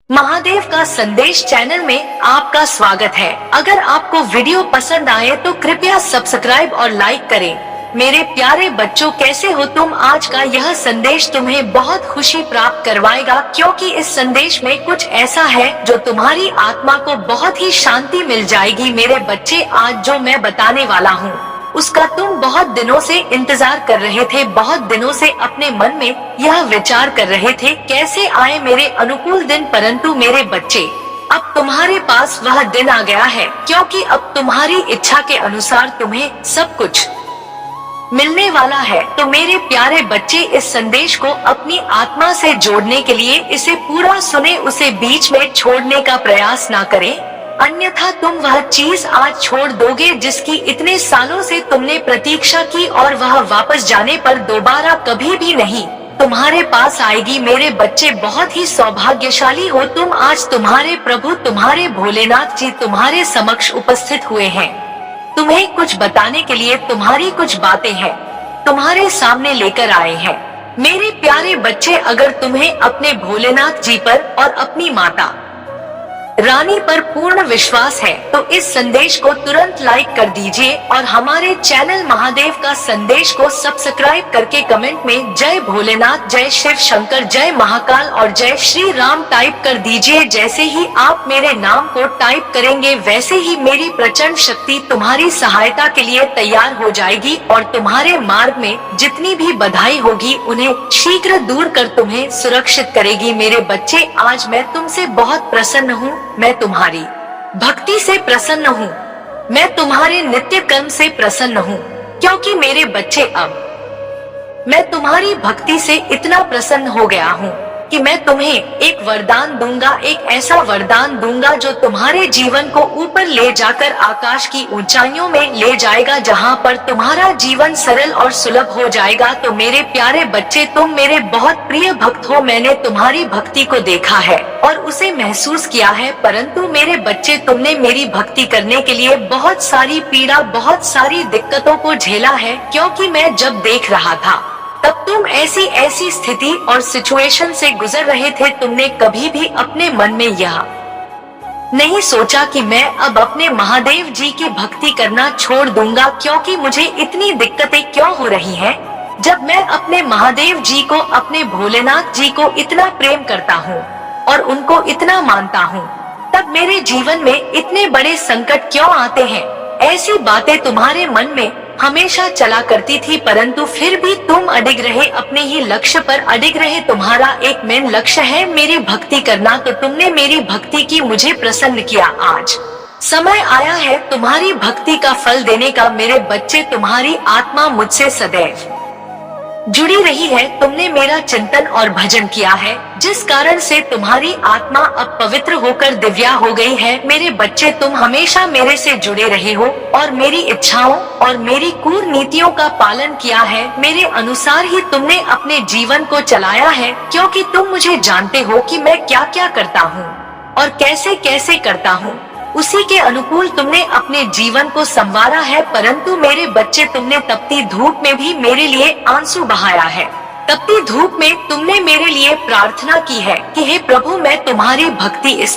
महादेव का संदेश चैनल में आपका स्वागत है। अगर आपको वीडियो पसंद आए तो कृपया सब्सक्राइब और लाइक करें। मेरे प्यारे बच्चों, कैसे हो तुम? आज का यह संदेश तुम्हें बहुत खुशी प्राप्त करवाएगा, क्योंकि इस संदेश में कुछ ऐसा है जो तुम्हारी आत्मा को बहुत ही शांति मिल जाएगी। मेरे बच्चे, आज जो मैं बताने वाला हूँ उसका तुम बहुत दिनों से इंतजार कर रहे थे। बहुत दिनों से अपने मन में यह विचार कर रहे थे कैसे आए मेरे अनुकूल दिन, परंतु मेरे बच्चे अब तुम्हारे पास वह दिन आ गया है, क्योंकि अब तुम्हारी इच्छा के अनुसार तुम्हें सब कुछ मिलने वाला है। तो मेरे प्यारे बच्चे, इस संदेश को अपनी आत्मा से जोड़ने के लिए इसे पूरा सुने, उसे बीच में छोड़ने का प्रयास ना करें, अन्यथा तुम वह चीज आज छोड़ दोगे जिसकी इतने सालों से तुमने प्रतीक्षा की, और वह वापस जाने पर दोबारा कभी भी नहीं तुम्हारे पास आएगी। मेरे बच्चे, बहुत ही सौभाग्यशाली हो तुम। आज तुम्हारे प्रभु, तुम्हारे भोलेनाथ जी तुम्हारे समक्ष उपस्थित हुए हैं। तुम्हें कुछ बताने के लिए तुम्हारी कुछ बातें हैं, तुम्हारे सामने लेकर आए हैं। मेरे प्यारे बच्चे, अगर तुम्हें अपने भोलेनाथ जी पर और अपनी माता रानी पर पूर्ण विश्वास है तो इस संदेश को तुरंत लाइक कर दीजिए, और हमारे चैनल महादेव का संदेश को सब्सक्राइब करके कमेंट में जय भोलेनाथ, जय शिव शंकर, जय महाकाल और जय श्री राम टाइप कर दीजिए। जैसे ही आप मेरे नाम को टाइप करेंगे वैसे ही मेरी प्रचंड शक्ति तुम्हारी सहायता के लिए तैयार हो जाएगी, और तुम्हारे मार्ग में जितनी भी बाधाएं होगी उन्हें शीघ्र दूर कर तुम्हें सुरक्षित करेगी। मेरे बच्चे, आज मैं तुमसे बहुत प्रसन्न हूँ। मैं तुम्हारी भक्ति से प्रसन्न हूँ, मैं तुम्हारे नित्य कर्म से प्रसन्न हूँ, क्योंकि मेरे बच्चे अब मैं तुम्हारी भक्ति से इतना प्रसन्न हो गया हूँ कि मैं तुम्हें एक वरदान दूंगा, एक ऐसा वरदान दूंगा जो तुम्हारे जीवन को ऊपर ले जाकर आकाश की ऊंचाइयों में ले जाएगा, जहाँ पर तुम्हारा जीवन सरल और सुलभ हो जाएगा। तो मेरे प्यारे बच्चे, तुम मेरे बहुत प्रिय भक्त हो। मैंने तुम्हारी भक्ति को देखा है और उसे महसूस किया है, परंतु मेरे बच्चे, तुमने मेरी भक्ति करने के लिए बहुत सारी पीड़ा, बहुत सारी दिक्कतों को झेला है, क्योंकि मैं जब देख रहा था तब तुम ऐसी स्थिति और सिचुएशन से गुजर रहे थे। तुमने कभी भी अपने मन में यह नहीं सोचा कि मैं अब अपने महादेव जी की भक्ति करना छोड़ दूंगा, क्योंकि मुझे इतनी दिक्कतें क्यों हो रही हैं। जब मैं अपने महादेव जी को, अपने भोलेनाथ जी को इतना प्रेम करता हूँ और उनको इतना मानता हूँ, तब मेरे जीवन में इतने बड़े संकट क्यों आते हैं। ऐसी बातें तुम्हारे मन में हमेशा चला करती थी, परंतु फिर भी तुम अडिग रहे, अपने ही लक्ष्य पर अडिग रहे। तुम्हारा एक मेन लक्ष्य है मेरी भक्ति करना, तो तुमने मेरी भक्ति की, मुझे प्रसन्न किया। आज समय आया है तुम्हारी भक्ति का फल देने का। मेरे बच्चे, तुम्हारी आत्मा मुझसे सदैव जुड़ी रही है। तुमने मेरा चिंतन और भजन किया है, जिस कारण से तुम्हारी आत्मा अब पवित्र होकर दिव्या हो गई है। मेरे बच्चे, तुम हमेशा मेरे से जुड़े रहे हो और मेरी इच्छाओं और मेरी कूटनीतियों का पालन किया है। मेरे अनुसार ही तुमने अपने जीवन को चलाया है, क्योंकि तुम मुझे जानते हो कि मैं क्या क्या करता हूँ और कैसे कैसे करता हूँ। उसी के अनुकूल तुमने अपने जीवन को संवारा है। परंतु मेरे बच्चे, तुमने तपती धूप में भी मेरे लिए आंसू बहाया है। तपती धूप में तुमने मेरे लिए प्रार्थना की है कि हे प्रभु, मैं तुम्हारी भक्ति इस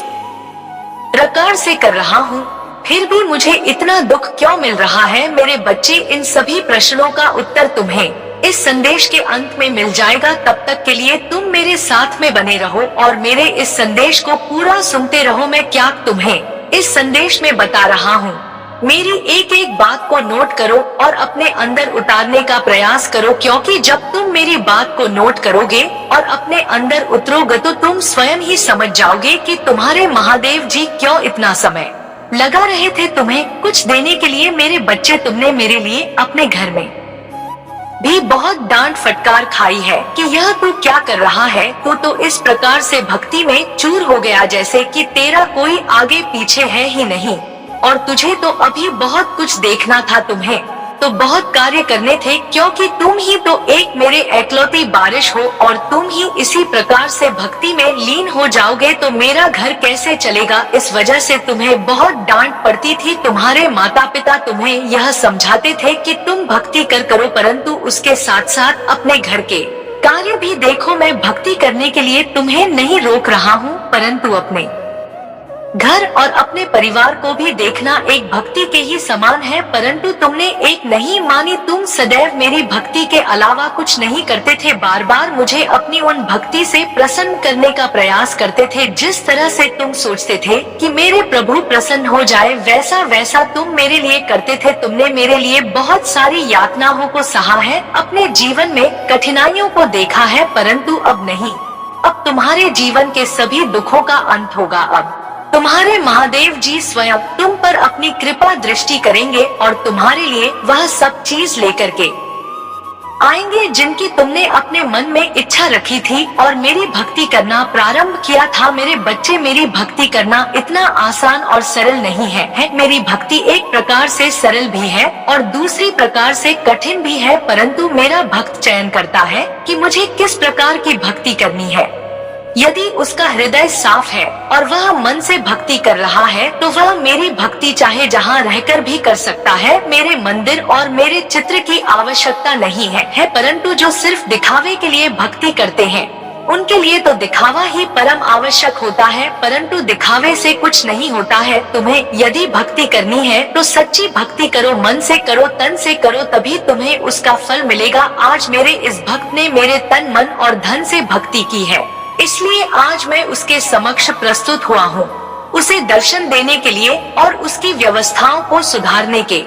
प्रकार से कर रहा हूँ, फिर भी मुझे इतना दुख क्यों मिल रहा है। मेरे बच्चे, इन सभी प्रश्नों का उत्तर तुम्हें इस संदेश के अंत में मिल जाएगा। तब तक के लिए तुम मेरे साथ में बने रहो और मेरे इस संदेश को पूरा सुनते रहो। मैं क्या तुम्हें इस संदेश में बता रहा हूँ, मेरी एक एक बात को नोट करो और अपने अंदर उतारने का प्रयास करो, क्योंकि जब तुम मेरी बात को नोट करोगे और अपने अंदर उतरोगे तो तुम स्वयं ही समझ जाओगे कि तुम्हारे महादेव जी क्यों इतना समय लगा रहे थे तुम्हें कुछ देने के लिए। मेरे बच्चे, तुमने मेरे लिए अपने घर में भी बहुत डांट फटकार खाई है कि यह तू क्या कर रहा है। तू तो इस प्रकार से भक्ति में चूर हो गया जैसे कि तेरा कोई आगे पीछे है ही नहीं, और तुझे तो अभी बहुत कुछ देखना था, तुम्हें तो बहुत कार्य करने थे, क्योंकि तुम ही तो एक मेरे एकलौती बारिश हो, और तुम ही इसी प्रकार से भक्ति में लीन हो जाओगे तो मेरा घर कैसे चलेगा। इस वजह से तुम्हें बहुत डांट पड़ती थी। तुम्हारे माता पिता तुम्हें यह समझाते थे कि तुम भक्ति करो, परंतु उसके साथ साथ अपने घर के कार्य भी देखो। मैं भक्ति करने के लिए तुम्हें नहीं रोक रहा हूँ, परंतु अपने घर और अपने परिवार को भी देखना एक भक्ति के ही समान है। परंतु तुमने एक नहीं मानी। तुम सदैव मेरी भक्ति के अलावा कुछ नहीं करते थे। बार बार मुझे अपनी उन भक्ति से प्रसन्न करने का प्रयास करते थे। जिस तरह से तुम सोचते थे कि मेरे प्रभु प्रसन्न हो जाए, वैसा वैसा तुम मेरे लिए करते थे। तुमने मेरे लिए बहुत सारी यातनाओं को सहा है, अपने जीवन में कठिनाइयों को देखा है, परंतु अब नहीं। अब तुम्हारे जीवन के सभी दुखों का अंत होगा। अब तुम्हारे महादेव जी स्वयं तुम पर अपनी कृपा दृष्टि करेंगे और तुम्हारे लिए वह सब चीज लेकर के आएंगे जिनकी तुमने अपने मन में इच्छा रखी थी और मेरी भक्ति करना प्रारंभ किया था। मेरे बच्चे, मेरी भक्ति करना इतना आसान और सरल नहीं है। मेरी भक्ति एक प्रकार से सरल भी है और दूसरी प्रकार से कठिन भी है, परंतु मेरा भक्त चयन करता है कि मुझे किस प्रकार की भक्ति करनी है। यदि उसका हृदय साफ है और वह मन से भक्ति कर रहा है तो वह मेरी भक्ति चाहे जहाँ रहकर भी कर सकता है। मेरे मंदिर और मेरे चित्र की आवश्यकता नहीं है, परंतु जो सिर्फ दिखावे के लिए भक्ति करते हैं उनके लिए तो दिखावा ही परम आवश्यक होता है, परंतु दिखावे से कुछ नहीं होता है। तुम्हें यदि भक्ति करनी है तो सच्ची भक्ति करो, मन से करो, तन से करो, तभी तुम्हें उसका फल मिलेगा। आज मेरे इस भक्त ने मेरे तन, मन और धन से भक्ति की है, इसलिए आज मैं उसके समक्ष प्रस्तुत हुआ हूँ, उसे दर्शन देने के लिए और उसकी व्यवस्थाओं को सुधारने के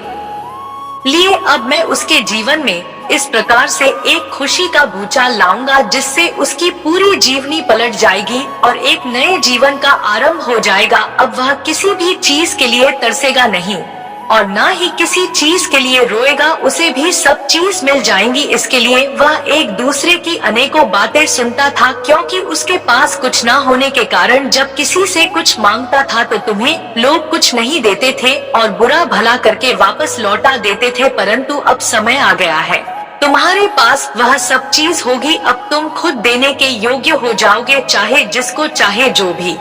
लिए। अब मैं उसके जीवन में इस प्रकार से एक खुशी का भूचाल लाऊंगा जिससे उसकी पूरी जीवनी पलट जाएगी और एक नए जीवन का आरंभ हो जाएगा। अब वह किसी भी चीज के लिए तरसेगा नहीं और ना ही किसी चीज के लिए रोएगा, उसे भी सब चीज मिल जाएंगी। इसके लिए वह एक दूसरे की अनेकों बातें सुनता था, क्योंकि उसके पास कुछ ना होने के कारण जब किसी से कुछ मांगता था तो तुम्हें लोग कुछ नहीं देते थे और बुरा भला करके वापस लौटा देते थे। परंतु अब समय आ गया है, तुम्हारे पास वह सब चीज होगी। अब तुम खुद देने के योग्य हो जाओगे, चाहे जिसको चाहे जो भी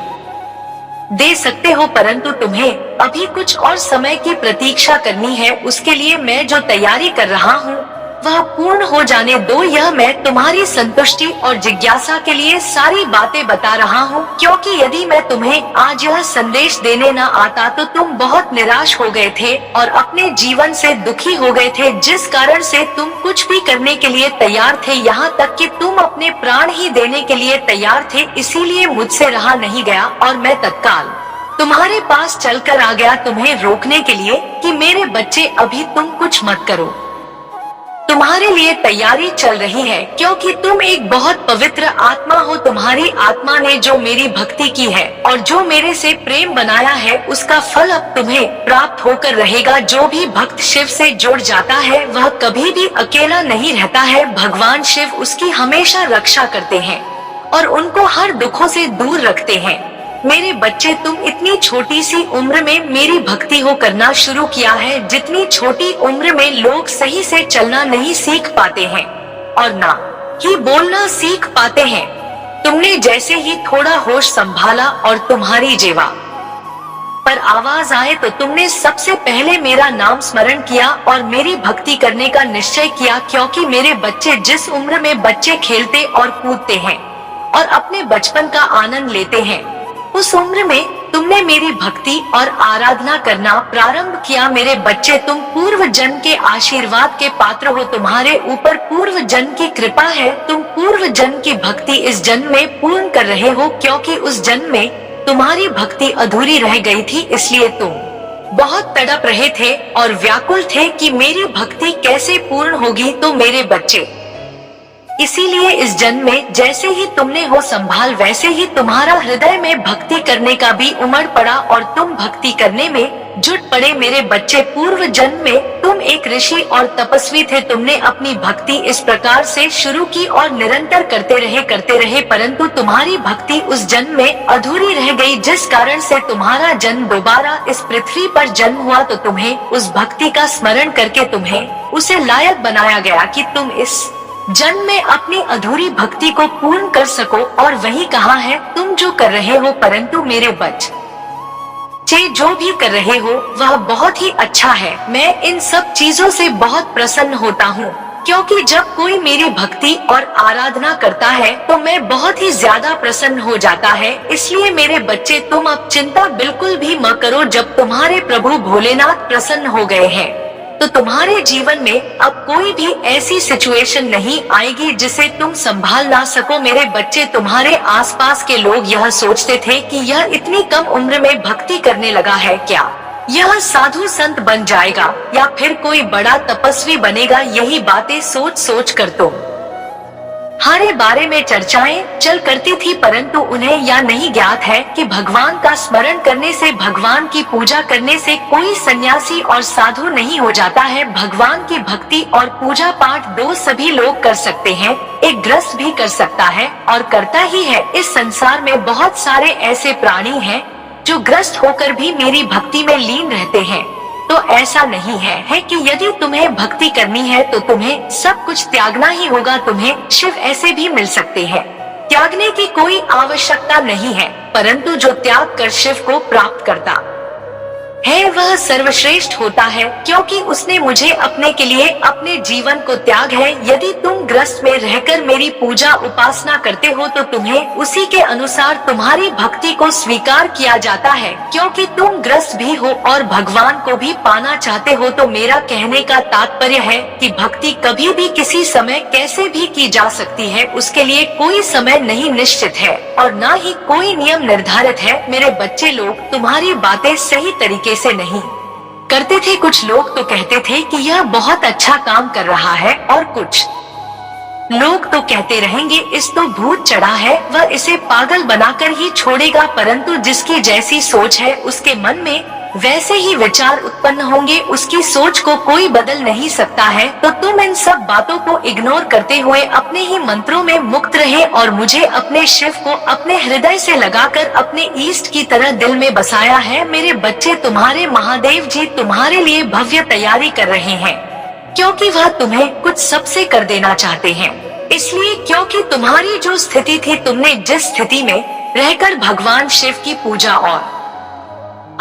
दे सकते हो, परंतु तुम्हें अभी कुछ और समय की प्रतीक्षा करनी है। उसके लिए मैं जो तैयारी कर रहा हूँ वह पूर्ण हो जाने दो। यह मैं तुम्हारी संतुष्टि और जिज्ञासा के लिए सारी बातें बता रहा हूँ, क्योंकि यदि मैं तुम्हें आज यह संदेश देने न आता तो तुम बहुत निराश हो गए थे और अपने जीवन से दुखी हो गए थे, जिस कारण से तुम कुछ भी करने के लिए तैयार थे, यहाँ तक कि तुम अपने प्राण ही देने के लिए तैयार थे। इसीलिए मुझसे रहा नहीं गया और मैं तत्काल तुम्हारे पास चलकर आ गया तुम्हें रोकने के लिए कि मेरे बच्चे अभी तुम कुछ मत करो, तुम्हारे लिए तैयारी चल रही है, क्योंकि तुम एक बहुत पवित्र आत्मा हो। तुम्हारी आत्मा ने जो मेरी भक्ति की है और जो मेरे से प्रेम बनाया है उसका फल अब तुम्हें प्राप्त होकर रहेगा। जो भी भक्त शिव से जुड़ जाता है वह कभी भी अकेला नहीं रहता है। भगवान शिव उसकी हमेशा रक्षा करते हैं और उनको हर दुखों से दूर रखते हैं। मेरे बच्चे, तुम इतनी छोटी सी उम्र में मेरी भक्ति हो करना शुरू किया है। जितनी छोटी उम्र में लोग सही से चलना नहीं सीख पाते हैं और ना ही बोलना सीख पाते हैं, तुमने जैसे ही थोड़ा होश संभाला और तुम्हारी जीवा पर आवाज आए तो तुमने सबसे पहले मेरा नाम स्मरण किया और मेरी भक्ति करने का निश्चय किया। क्योंकि मेरे बच्चे, जिस उम्र में बच्चे खेलते और कूदते हैं और अपने बचपन का आनंद लेते हैं, उस उम्र में तुमने मेरी भक्ति और आराधना करना प्रारंभ किया। मेरे बच्चे, तुम पूर्व जन्म के आशीर्वाद के पात्र हो। तुम्हारे ऊपर पूर्व जन्म की कृपा है। तुम पूर्व जन्म की भक्ति इस जन्म में पूर्ण कर रहे हो, क्योंकि उस जन्म में तुम्हारी भक्ति अधूरी रह गई थी। इसलिए तुम बहुत तड़प रहे थे और व्याकुल थे कि मेरी भक्ति कैसे पूर्ण होगी। तो मेरे बच्चे, इसीलिए इस जन्म में जैसे ही तुमने हो संभाल, वैसे ही तुम्हारा हृदय में भक्ति करने का भी उमड़ पड़ा और तुम भक्ति करने में जुट पड़े। मेरे बच्चे, पूर्व जन्म में तुम एक ऋषि और तपस्वी थे। तुमने अपनी भक्ति इस प्रकार से शुरू की और निरंतर करते रहे, परंतु तुम्हारी भक्ति उस जन्म में अधूरी रह गई, जिस कारण से तुम्हारा जन्म दोबारा इस पृथ्वी पर जन्म हुआ। तो तुम्हें उस भक्ति का स्मरण करके तुम्हें उसे लायक बनाया गया कि तुम इस जन्म में अपनी अधूरी भक्ति को पूर्ण कर सको। और वही कहा है, तुम जो कर रहे हो, परंतु मेरे बच्चे जो भी कर रहे हो वह बहुत ही अच्छा है। मैं इन सब चीजों से बहुत प्रसन्न होता हूँ। क्योंकि जब कोई मेरी भक्ति और आराधना करता है तो मैं बहुत ही ज्यादा प्रसन्न हो जाता है। इसलिए मेरे बच्चे, तुम अब चिंता बिल्कुल भी मत करो। जब तुम्हारे प्रभु भोलेनाथ प्रसन्न हो गए हैं तो तुम्हारे जीवन में अब कोई भी ऐसी सिचुएशन नहीं आएगी जिसे तुम संभाल ना सको। मेरे बच्चे, तुम्हारे आसपास के लोग यह सोचते थे कि यह इतनी कम उम्र में भक्ति करने लगा है, क्या यह साधु संत बन जाएगा या फिर कोई बड़ा तपस्वी बनेगा। यही बातें सोच सोच कर तो हमारे बारे में चर्चाएं चल करती थी, परंतु उन्हें यह नहीं ज्ञात है कि भगवान का स्मरण करने से, भगवान की पूजा करने से कोई सन्यासी और साधु नहीं हो जाता है। भगवान की भक्ति और पूजा पाठ दो सभी लोग कर सकते हैं, एक गृहस्थ भी कर सकता है और करता ही है। इस संसार में बहुत सारे ऐसे प्राणी हैं जो ग्रस्त होकर भी मेरी भक्ति में लीन रहते हैं। तो ऐसा नहीं है कि यदि तुम्हें भक्ति करनी है तो तुम्हें सब कुछ त्यागना ही होगा। तुम्हें शिव ऐसे भी मिल सकते हैं, त्यागने की कोई आवश्यकता नहीं है, परंतु जो त्याग कर शिव को प्राप्त करता है वह सर्वश्रेष्ठ होता है, क्योंकि उसने मुझे अपने के लिए अपने जीवन को त्याग है। यदि तुम ग्रस्त में रहकर मेरी पूजा उपासना करते हो तो तुम्हें उसी के अनुसार तुम्हारी भक्ति को स्वीकार किया जाता है, क्योंकि तुम ग्रस्त भी हो और भगवान को भी पाना चाहते हो। तो मेरा कहने का तात्पर्य है कि भक्ति कभी भी किसी समय कैसे भी की जा सकती है, उसके लिए कोई समय नहीं निश्चित है और न ही कोई नियम निर्धारित है। मेरे बच्चे, लोग तुम्हारी बातें सही तरीके से नहीं करते थे। कुछ लोग तो कहते थे कि यह बहुत अच्छा काम कर रहा है और कुछ लोग तो कहते रहेंगे इस तो भूत चढ़ा है, वह इसे पागल बनाकर ही छोड़ेगा। परंतु जिसकी जैसी सोच है उसके मन में वैसे ही विचार उत्पन्न होंगे, उसकी सोच को कोई बदल नहीं सकता है। तो तुम इन सब बातों को इग्नोर करते हुए अपने ही मंत्रों में मुक्त रहे और मुझे अपने शिव को अपने हृदय से लगाकर अपने ईष्ट की तरह दिल में बसाया है। मेरे बच्चे, तुम्हारे महादेव जी तुम्हारे लिए भव्य तैयारी कर रहे हैं, क्योंकि वह तुम्हें कुछ सबसे कर देना चाहते हैं। इसलिए क्योंकि तुम्हारी जो स्थिति थी, तुमने जिस स्थिति में रहकर भगवान शिव की पूजा और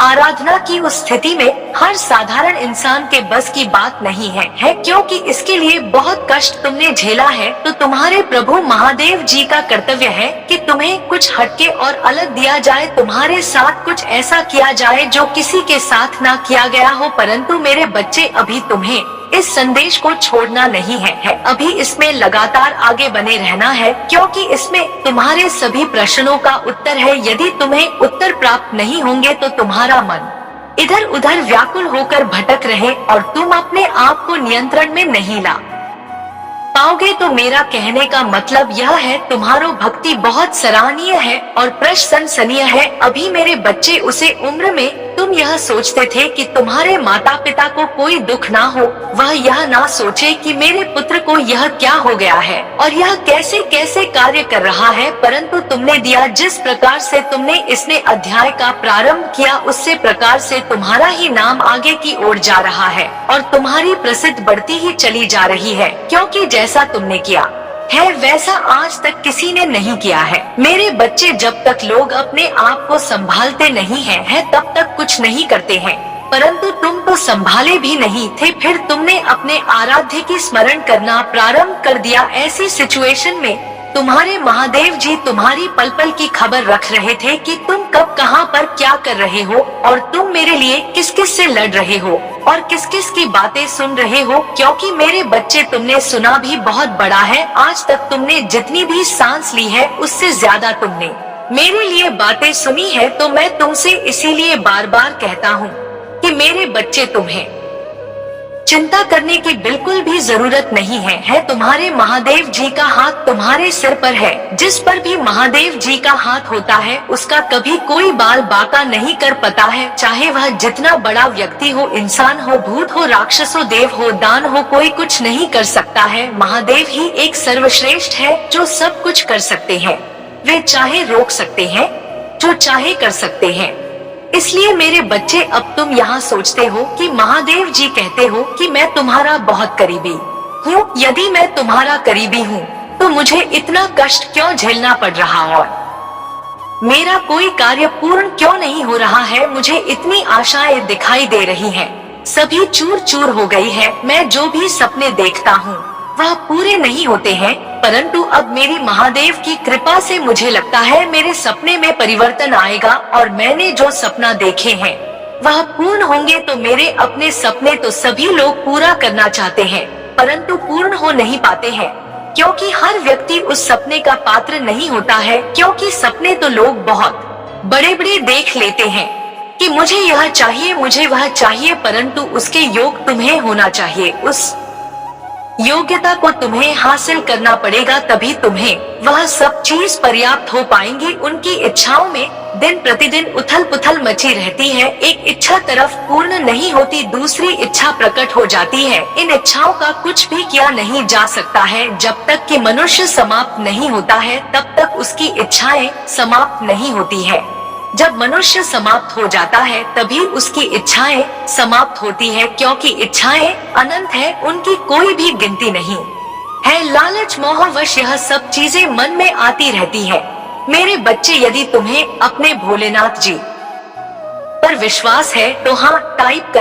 आराधना की, उस स्थिति में हर साधारण इंसान के बस की बात नहीं है, क्योंकि इसके लिए बहुत कष्ट तुमने झेला है। तो तुम्हारे प्रभु महादेव जी का कर्तव्य है कि तुम्हें कुछ हटके और अलग दिया जाए, तुम्हारे साथ कुछ ऐसा किया जाए जो किसी के साथ ना किया गया हो। परंतु मेरे बच्चे, अभी तुम्हें इस संदेश को छोड़ना नहीं है, अभी इसमें लगातार आगे बने रहना है, क्योंकि इसमें तुम्हारे सभी प्रश्नों का उत्तर है। यदि तुम्हें उत्तर प्राप्त नहीं होंगे तो तुम्हारा मन इधर उधर व्याकुल होकर भटक रहे और तुम अपने आप को नियंत्रण में नहीं ला पाओगे। तो मेरा कहने का मतलब यह है, तुम्हारो भक्ति बहुत सराहनीय है और प्रशंसनीय है। अभी मेरे बच्चे, उसे उम्र में तुम यह सोचते थे कि तुम्हारे माता पिता को कोई दुख ना हो, वह यह ना सोचे कि मेरे पुत्र को यह क्या हो गया है और यह कैसे कैसे कार्य कर रहा है। परंतु तुमने दिया, जिस प्रकार से तुमने इसने अध्याय का प्रारंभ किया, उससे प्रकार से तुम्हारा ही नाम आगे की ओर जा रहा है और तुम्हारी प्रसिद्ध बढ़ती ही चली जा रही है, क्योंकि जैसा तुमने किया है वैसा आज तक किसी ने नहीं किया है। मेरे बच्चे, जब तक लोग अपने आप को संभालते नहीं हैं, तब तक कुछ नहीं करते हैं, परंतु तुम तो संभाले भी नहीं थे, फिर तुमने अपने आराध्य की स्मरण करना प्रारंभ कर दिया। ऐसी सिचुएशन में तुम्हारे महादेव जी तुम्हारी पल पल की खबर रख रहे थे कि तुम कब कहां पर क्या कर रहे हो और तुम मेरे लिए किस किस से लड़ रहे हो और किस किस की बातें सुन रहे हो। क्योंकि मेरे बच्चे, तुमने सुना भी बहुत बड़ा है। आज तक तुमने जितनी भी सांस ली है उससे ज्यादा तुमने मेरे लिए बातें सुनी है। तो मैं तुमसे इसीलिए बार बार कहता हूँ कि मेरे बच्चे, तुम्हें चिंता करने की बिल्कुल भी जरूरत नहीं है। तुम्हारे महादेव जी का हाथ तुम्हारे सिर पर है। जिस पर भी महादेव जी का हाथ होता है उसका कभी कोई बाल बाका नहीं कर पाता है, चाहे वह जितना बड़ा व्यक्ति हो, इंसान हो, भूत हो, राक्षस हो, देव हो, दान हो, कोई कुछ नहीं कर सकता है। महादेव ही एक सर्वश्रेष्ठ है जो सब कुछ कर सकते हैं। वे चाहे रोक सकते हैं, जो चाहे कर सकते हैं। इसलिए मेरे बच्चे, अब तुम यहाँ सोचते हो कि महादेव जी कहते हो कि मैं तुम्हारा बहुत करीबी हूँ। यदि मैं तुम्हारा करीबी हूँ तो मुझे इतना कष्ट क्यों झेलना पड़ रहा और मेरा कोई कार्य पूर्ण क्यों नहीं हो रहा है। मुझे इतनी आशाएं दिखाई दे रही हैं, सभी चूर चूर हो गई है। मैं जो भी सपने देखता हूँ वह पूरे नहीं होते हैं, परंतु अब मेरी महादेव की कृपा से मुझे लगता है मेरे सपने में परिवर्तन आएगा और मैंने जो सपना देखे हैं वह पूर्ण होंगे। तो मेरे अपने सपने तो सभी लोग पूरा करना चाहते हैं, परंतु पूर्ण हो नहीं पाते हैं, क्योंकि हर व्यक्ति उस सपने का पात्र नहीं होता है। क्योंकि सपने तो लोग बहुत बड़े बड़े देख लेते हैं कि मुझे यह चाहिए, मुझे वह चाहिए, परंतु उसके योग तुम्हें होना चाहिए। उस योग्यता को तुम्हें हासिल करना पड़ेगा, तभी तुम्हें वह सब चीज पर्याप्त हो पाएंगी। उनकी इच्छाओं में दिन प्रतिदिन उथल पुथल मची रहती है। एक इच्छा तरफ पूर्ण नहीं होती, दूसरी इच्छा प्रकट हो जाती है। इन इच्छाओं का कुछ भी किया नहीं जा सकता है। जब तक कि मनुष्य समाप्त नहीं होता है तब तक उसकी इच्छाएं समाप्त नहीं होती है। जब मनुष्य समाप्त हो जाता है तभी उसकी इच्छाएं समाप्त होती है, क्योंकि इच्छाएं अनंत है, उनकी कोई भी गिनती नहीं है। लालच मोहवश यह सब चीजें मन में आती रहती है। मेरे बच्चे, यदि तुम्हें अपने भोलेनाथ जी पर विश्वास है तो हाँ टाइप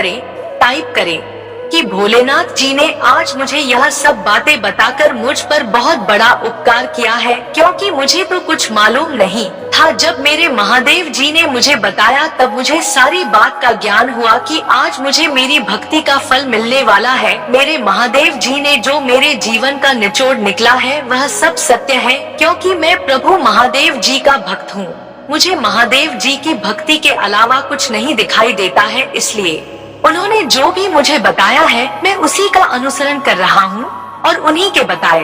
करें कि भोलेनाथ जी ने आज मुझे यह सब बातें बताकर मुझ पर बहुत बड़ा उपकार किया है, क्योंकि मुझे तो कुछ मालूम नहीं था। जब मेरे महादेव जी ने मुझे बताया तब मुझे सारी बात का ज्ञान हुआ कि आज मुझे मेरी भक्ति का फल मिलने वाला है। मेरे महादेव जी ने जो मेरे जीवन का निचोड़ निकला है वह सब सत्य है, क्योंकि मैं प्रभु महादेव जी का भक्त हूँ। मुझे महादेव जी की भक्ति के अलावा कुछ नहीं दिखाई देता है, इसलिए उन्होंने जो भी मुझे बताया है मैं उसी का अनुसरण कर रहा हूँ और उन्हीं के बताए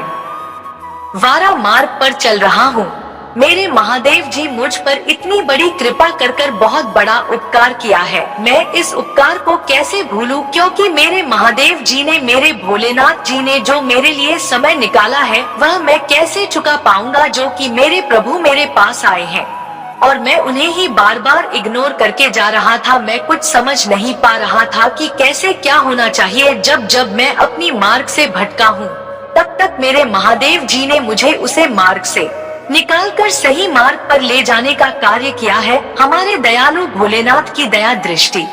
वारा मार्ग पर चल रहा हूँ। मेरे महादेव जी मुझ पर इतनी बड़ी कृपा कर कर बहुत बड़ा उपकार किया है। मैं इस उपकार को कैसे भूलूं, क्योंकि मेरे महादेव जी ने, मेरे भोलेनाथ जी ने जो मेरे लिए समय निकाला है वह मैं कैसे चुका पाऊंगा, जो कि मेरे प्रभु मेरे पास आए हैं और मैं उन्हें ही बार बार इग्नोर करके जा रहा था। मैं कुछ समझ नहीं पा रहा था कि कैसे क्या होना चाहिए। जब जब मैं अपनी मार्ग से भटका हूँ तब तक मेरे महादेव जी ने मुझे उसे मार्ग से निकालकर सही मार्ग पर ले जाने का कार्य किया है। हमारे दयालु भोलेनाथ की दया दृष्टि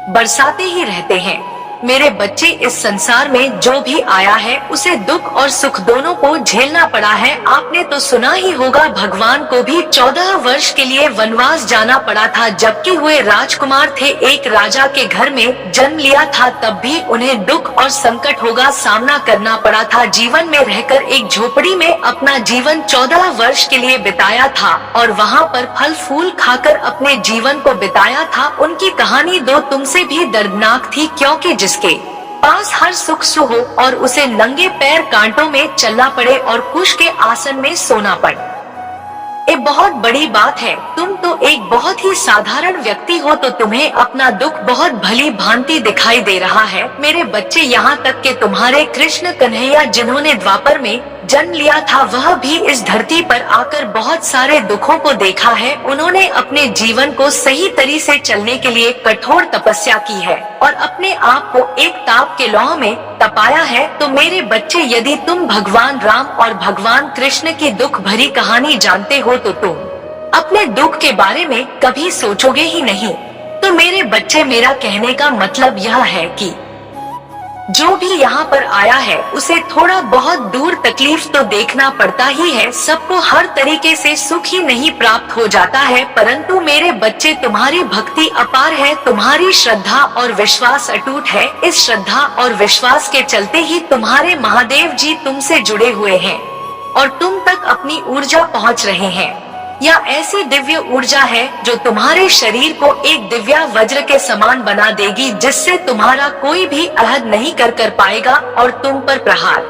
बरसाते ही रहते हैं। मेरे बच्चे, इस संसार में जो भी आया है उसे दुख और सुख दोनों को झेलना पड़ा है। आपने तो सुना ही होगा, भगवान को भी 14 वर्ष के लिए वनवास जाना पड़ा था, जबकि वे राजकुमार थे, एक राजा के घर में जन्म लिया था, तब भी उन्हें दुख और संकट होगा सामना करना पड़ा था। जीवन में रहकर एक झोपड़ी में अपना जीवन 14 वर्ष के लिए बिताया था और वहाँ पर फल फूल खाकर अपने जीवन को बिताया था। उनकी कहानी दो तुमसे भी दर्दनाक थी, क्योंकि जिसके पास हर सुख हो और उसे नंगे पैर कांटों में चलना पड़े और कुश के आसन में सोना पड़े, ये बहुत बड़ी बात है। तुम तो एक बहुत ही साधारण व्यक्ति हो, तो तुम्हें अपना दुख बहुत भली भांति दिखाई दे रहा है। मेरे बच्चे, यहाँ तक के तुम्हारे कृष्ण कन्हैया जिन्होंने द्वापर में जन्म लिया था, वह भी इस धरती पर आकर बहुत सारे दुखों को देखा है। उन्होंने अपने जीवन को सही तरीके से चलने के लिए कठोर तपस्या की है और अपने आप को एक ताप के लौह में तपाया है। तो मेरे बच्चे, यदि तुम भगवान राम और भगवान कृष्ण की दुख भरी कहानी जानते हो तो तुम अपने दुख के बारे में कभी सोचोगे ही नहीं। तो मेरे बच्चे, मेरा कहने का मतलब यह है कि जो भी यहाँ पर आया है उसे थोड़ा बहुत दूर तकलीफ तो देखना पड़ता ही है। सबको हर तरीके से सुख ही नहीं प्राप्त हो जाता है, परंतु मेरे बच्चे, तुम्हारी भक्ति अपार है, तुम्हारी श्रद्धा और विश्वास अटूट है। इस श्रद्धा और विश्वास के चलते ही तुम्हारे महादेव जी तुमसे जुड़े हुए हैं और तुम तक अपनी ऊर्जा पहुँच रहे हैं। यह ऐसी दिव्य ऊर्जा है जो तुम्हारे शरीर को एक दिव्या वज्र के समान बना देगी, जिससे तुम्हारा कोई भी अहद नहीं कर पाएगा और तुम पर प्रहार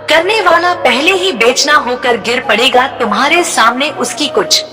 करने वाला पहले ही बेचना होकर गिर पड़ेगा। तुम्हारे सामने उसकी कुछ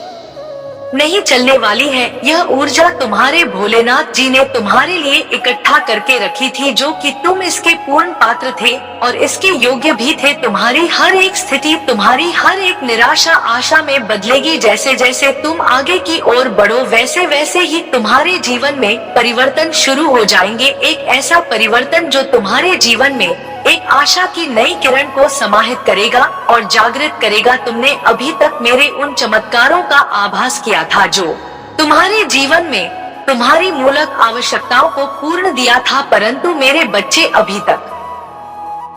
नहीं चलने वाली है। यह ऊर्जा तुम्हारे भोलेनाथ जी ने तुम्हारे लिए इकट्ठा करके रखी थी, जो कि तुम इसके पूर्ण पात्र थे और इसके योग्य भी थे। तुम्हारी हर एक स्थिति, तुम्हारी हर एक निराशा आशा में बदलेगी। जैसे जैसे तुम आगे की ओर बढ़ो, वैसे वैसे ही तुम्हारे जीवन में परिवर्तन शुरू हो जाएंगे। एक ऐसा परिवर्तन जो तुम्हारे जीवन में एक आशा की नई किरण को समाहित करेगा और जागृत करेगा। तुमने अभी तक मेरे उन चमत्कारों का आभास किया था जो तुम्हारे जीवन में तुम्हारी मूलक आवश्यकताओं को पूर्ण दिया था, परंतु मेरे बच्चे, अभी तक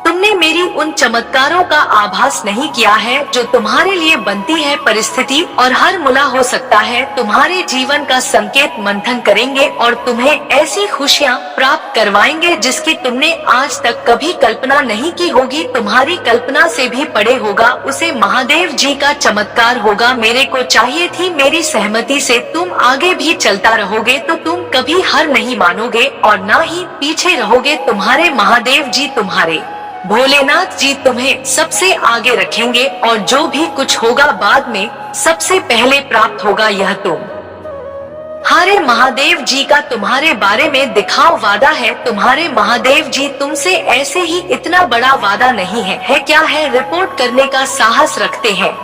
तुमने तुमने मेरी उन चमत्कारों का आभास नहीं किया है जो तुम्हारे लिए बनती है परिस्थिति और हर मुला हो सकता है तुम्हारे जीवन का संकेत मंथन करेंगे और तुम्हें ऐसी खुशियाँ प्राप्त करवाएंगे जिसकी तुमने आज तक कभी कल्पना नहीं की होगी। तुम्हारी कल्पना से भी परे होगा, उसे महादेव जी का चमत्कार होगा। मेरे को चाहिए थी मेरी सहमति से तुम आगे भी चलता रहोगे तो तुम कभी हार नहीं मानोगे और ना ही पीछे रहोगे। तुम्हारे महादेव जी, तुम्हारे भोलेनाथ जी तुम्हें सबसे आगे रखेंगे और जो भी कुछ होगा बाद में सबसे पहले प्राप्त होगा यह तुम्हारे महादेव जी का तुम्हारे बारे में दिखाओ वादा है। तुम्हारे महादेव जी तुमसे ऐसे ही इतना बड़ा वादा नहीं है क्या है, रिपोर्ट करने का साहस रखते हैं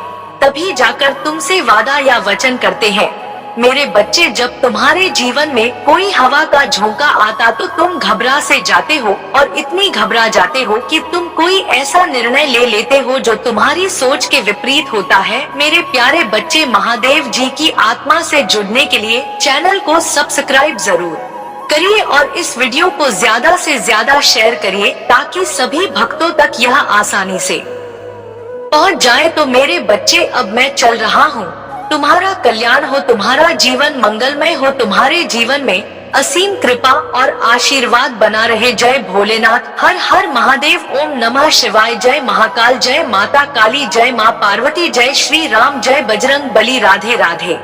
तभी जाकर तुमसे वादा या वचन करते हैं। मेरे बच्चे, जब तुम्हारे जीवन में कोई हवा का झोंका आता तो तुम घबरा से जाते हो और इतनी घबरा जाते हो कि तुम कोई ऐसा निर्णय ले लेते हो जो तुम्हारी सोच के विपरीत होता है। मेरे प्यारे बच्चे, महादेव जी की आत्मा से जुड़ने के लिए चैनल को सब्सक्राइब जरूर करिए और इस वीडियो को ज्यादा से ज्यादा शेयर करिए ताकि सभी भक्तों तक यह आसानी से पहुंच जाए। तो मेरे बच्चे, अब मैं चल रहा हूँ। तुम्हारा कल्याण हो, तुम्हारा जीवन मंगलमय हो, तुम्हारे जीवन में असीम कृपा और आशीर्वाद बना रहे। जय भोलेनाथ, हर हर महादेव, ओम नमः शिवाय, जय महाकाल, जय माता काली, जय माँ पार्वती, जय श्री राम, जय बजरंग बली, राधे राधे।